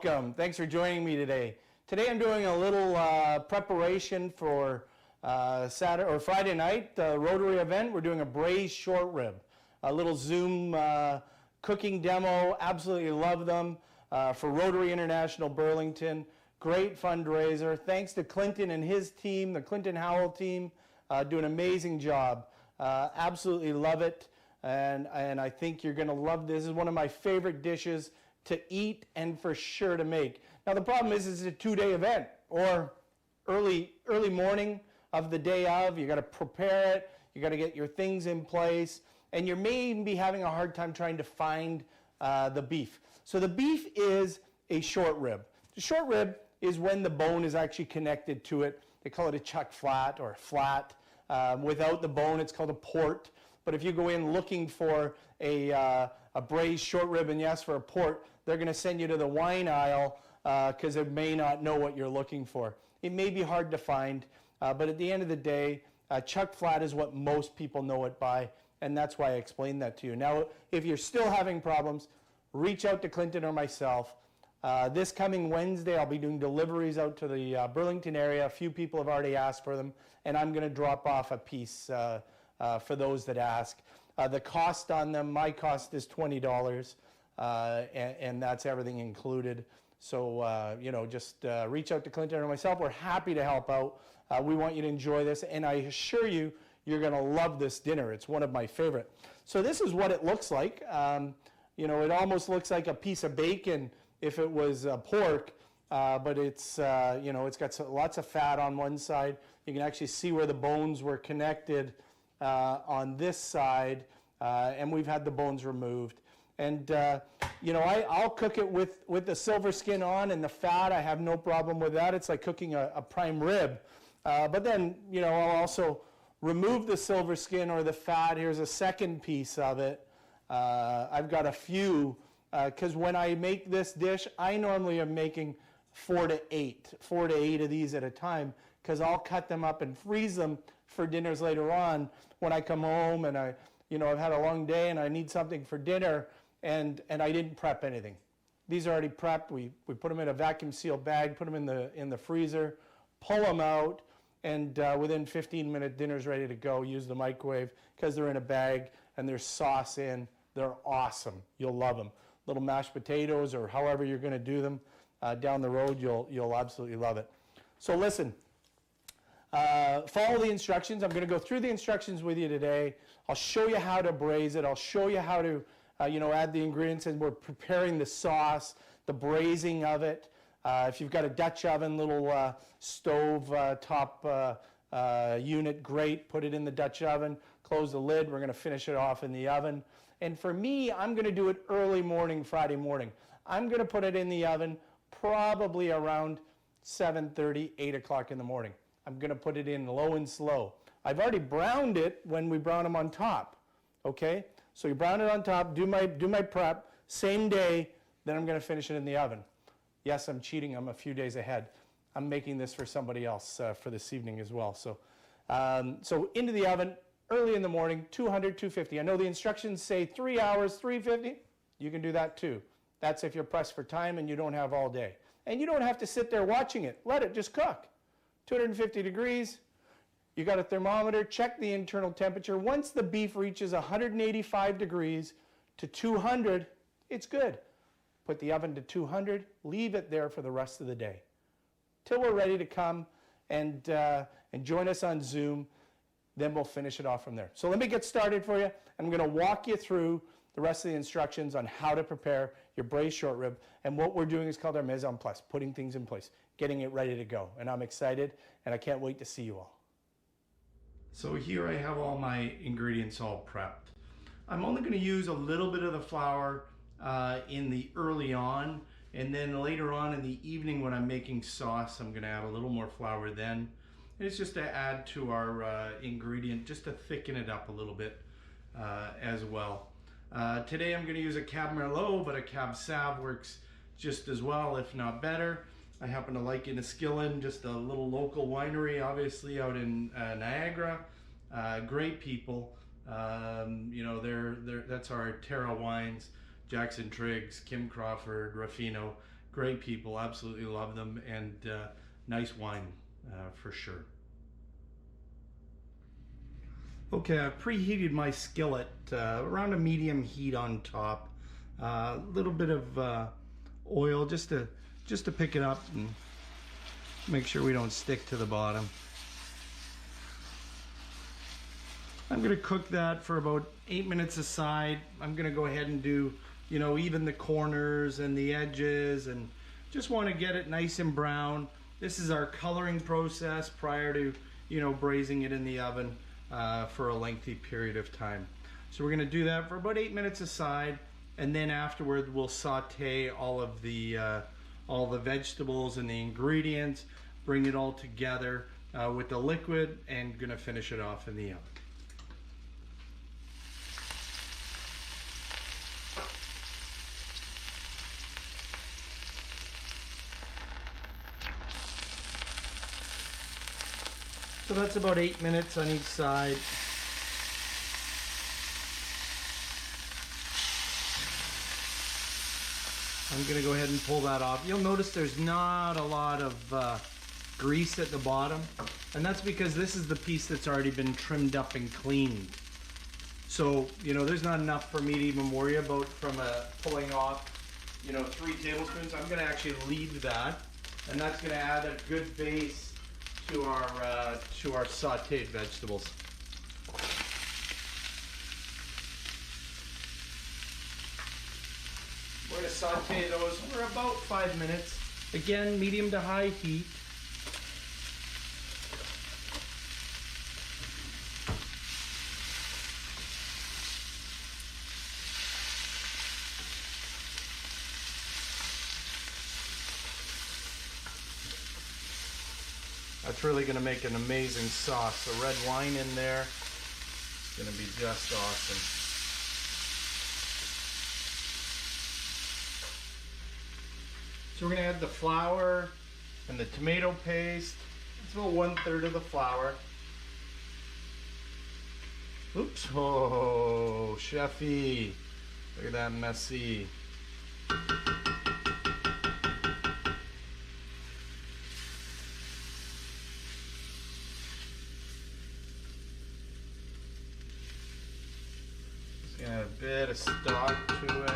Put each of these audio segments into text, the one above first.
Welcome. Thanks for joining me today. Today I'm doing a little preparation for Saturday or Friday night, the Rotary event. We're doing a braised short rib, a little Zoom cooking demo. Absolutely love them for Rotary International Burlington. Great fundraiser. Thanks to Clinton and his team, the Clinton Howell team, do an amazing job. Absolutely love it, and I think you're going to love this. This is one of my favorite dishes to eat and for sure to make. Now the problem is it's a 2-day event, or early morning of the day of. You got to prepare it, you got to get your things in place, and you may even be having a hard time trying to find the beef. So the beef is a short rib. The short rib is when the bone is actually connected to it. They call it a chuck flat or a flat. Without the bone, it's called a port. But if you go in looking for a braised short rib and you ask for a port, they're going to send you to the wine aisle because they may not know what you're looking for. It may be hard to find, but at the end of the day, chuck flat is what most people know it by, and that's why I explained that to you. Now, if you're still having problems, reach out to Clinton or myself. This coming Wednesday, I'll be doing deliveries out to the Burlington area. A few people have already asked for them, and I'm going to drop off a piece for those that ask. The cost on them, my cost is $20, and that's everything included. So, just reach out to Clinton or myself. We're happy to help out. We want you to enjoy this, and I assure you, you're going to love this dinner. It's one of my favorite. So this is what it looks like. It almost looks like a piece of bacon if it was pork, but it's, it's got lots of fat on one side. You can actually see where the bones were connected on this side, and we've had the bones removed. And, I'll cook it with the silver skin on and the fat. I have no problem with that. It's like cooking a prime rib. But then, I'll also remove the silver skin or the fat. Here's a second piece of it. I've got a few, because when I make this dish, I normally am making 4 to 8 of these at a time, because I'll cut them up and freeze them for dinners later on when I come home and I've had a long day and I need something for dinner, and I didn't prep anything. These are already prepped. We put them in a vacuum sealed bag, put them in the freezer, pull them out, and within 15-minute dinner's ready to go. Use the microwave because they're in a bag and there's sauce in. They're awesome. You'll love them. Little mashed potatoes, or however you're going to do them down the road, you'll absolutely love it. So listen, follow the instructions. I'm going to go through the instructions with you today. I'll show you how to braise it. I'll show you how to add the ingredients, and we're preparing the sauce, the braising of it. If you've got a Dutch oven, little stove top unit, great. Put it in the Dutch oven, close the lid. We're going to finish it off in the oven. And for me, I'm going to do it early morning, Friday morning. I'm going to put it in the oven probably around 7:30, 8 o'clock in the morning. I'm going to put it in low and slow. I've already browned it when we brown them on top, okay? So you brown it on top, do my prep, same day, then I'm going to finish it in the oven. Yes, I'm cheating. I'm a few days ahead. I'm making this for somebody else for this evening as well. So into the oven, early in the morning, 200, 250. I know the instructions say 3 hours, 350. You can do that too. That's if you're pressed for time and you don't have all day. And you don't have to sit there watching it. Let it just cook. 250 degrees. You got a thermometer. Check the internal temperature. Once the beef reaches 185 degrees to 200, it's good. Put the oven to 200. Leave it there for the rest of the day till we're ready to come and join us on Zoom. Then we'll finish it off from there. So let me get started for you. I'm going to walk you through the rest of the instructions on how to prepare your braised short rib. And what we're doing is called our mise en place, putting things in place, getting it ready to go. And I'm excited, and I can't wait to see you all. So here I have all my ingredients all prepped. I'm only going to use a little bit of the flour in the early on, and then later on in the evening when I'm making sauce, I'm going to add a little more flour then. And it's just to add to our ingredient, just to thicken it up a little bit as well. Today I'm going to use a Cab Merlot, but a Cab Sauv works just as well, if not better. I happen to like Enniskillen, just a little local winery, obviously out in Niagara. Great people. That's our Terra wines. Jackson Triggs, Kim Crawford, Ruffino. Great people, absolutely love them, and nice wine for sure. Okay, I've preheated my skillet around a medium heat on top. A little bit of oil just to pick it up and make sure we don't stick to the bottom. I'm going to cook that for about 8 minutes aside. I'm going to go ahead and do, you know, even the corners and the edges, and just want to get it nice and brown. This is our coloring process prior to, you know, braising it in the oven for a lengthy period of time. So we're going to do that for about 8 minutes aside, and then afterward we'll saute all the vegetables and the ingredients, bring it all together with the liquid, and going to finish it off in the oven. So that's about 8 minutes on each side. I'm going to go ahead and pull that off. You'll notice there's not a lot of grease at the bottom, and that's because this is the piece that's already been trimmed up and cleaned. So, you know, there's not enough for me to even worry about from pulling off, you know, 3 tablespoons. I'm going to actually leave that, and that's going to add a good base to our sauteed vegetables. We're going to saute those for about 5 minutes. Again, medium to high heat. That's really going to make an amazing sauce. The red wine in there is going to be just awesome. So we're going to add the flour and the tomato paste. It's about 1/3 of the flour. Oops. Oh, chefy. Look at that messy. Add a bit of stock to it.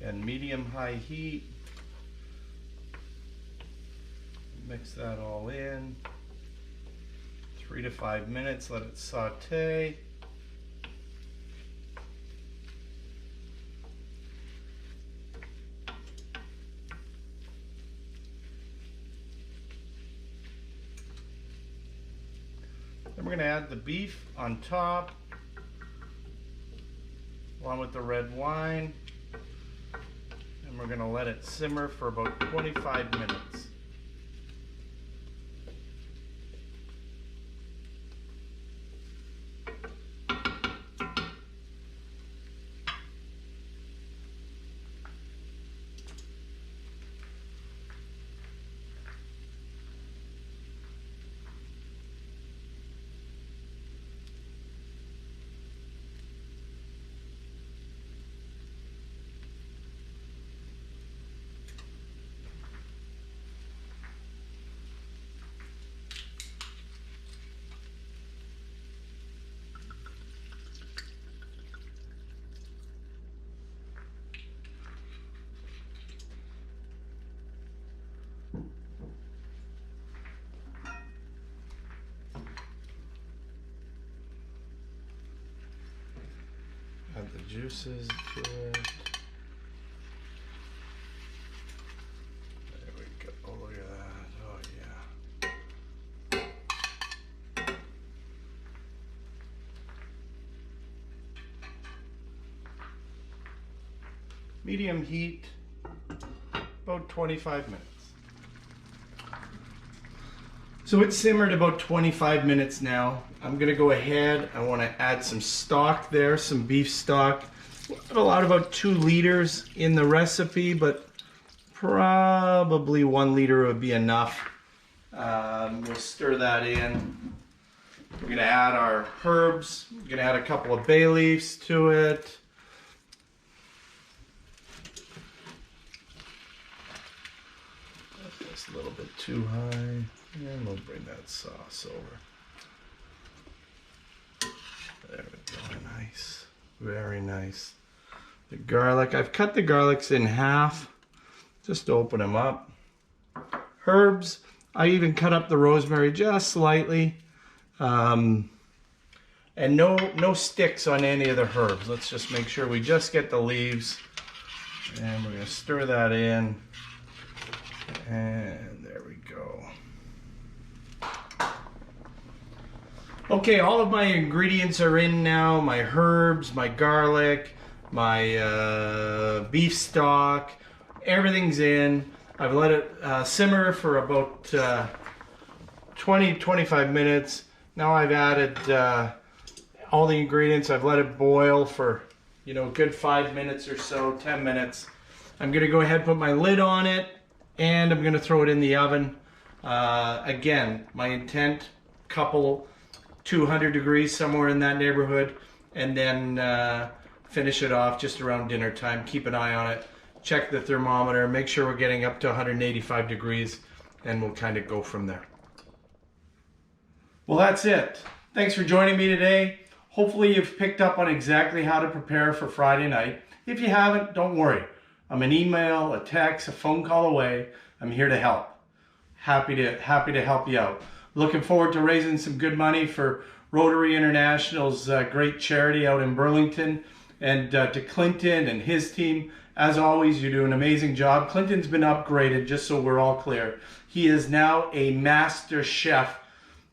And medium-high heat. Mix that all in. 3 to 5 minutes, let it saute. Then we're going to add the beef on top, along with the red wine. And we're going to let it simmer for about 25 minutes. Add the juices to it. There we go. Oh, look at that. Oh, yeah. Medium heat, about 25 minutes. So it's simmered about 25 minutes now. I'm gonna go ahead, I wanna add some stock there, some beef stock. I've allowed about 2 liters in the recipe, but probably 1 liter would be enough. We'll stir that in. We're gonna add our herbs. We're gonna add a couple of bay leaves to it. That's a little bit too high. And we'll bring that sauce over. There we go, nice, very nice. The garlic, I've cut the garlics in half, just to open them up. Herbs, I even cut up the rosemary just slightly. And no sticks on any of the herbs. Let's just make sure we just get the leaves. And we're gonna stir that in. And there we go. Okay, all of my ingredients are in now. My herbs, my garlic, my beef stock, everything's in. I've let it simmer for about 20-25 minutes. Now I've added all the ingredients. I've let it boil for, you know, a good 5 minutes or so, 10 minutes. I'm gonna go ahead and put my lid on it, and I'm gonna throw it in the oven. Again, my intent, couple 200 degrees, somewhere in that neighborhood, and then finish it off just around dinner time. Keep an eye on it. Check the thermometer, make sure we're getting up to 185 degrees, and we'll kind of go from there. Well, that's it. Thanks for joining me today. Hopefully you've picked up on exactly how to prepare for Friday night. If you haven't, don't worry. I'm an email, a text, a phone call away. I'm here to help. Happy to help you out. Looking forward to raising some good money for Rotary International's great charity out in Burlington. And to Clinton and his team, as always, you do an amazing job. Clinton's been upgraded, just so we're all clear. He is now a master chef,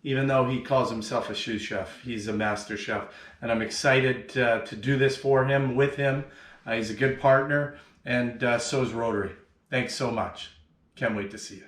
even though he calls himself a sous chef. He's a master chef. And I'm excited to do this for him, with him. He's a good partner, and so is Rotary. Thanks so much. Can't wait to see you.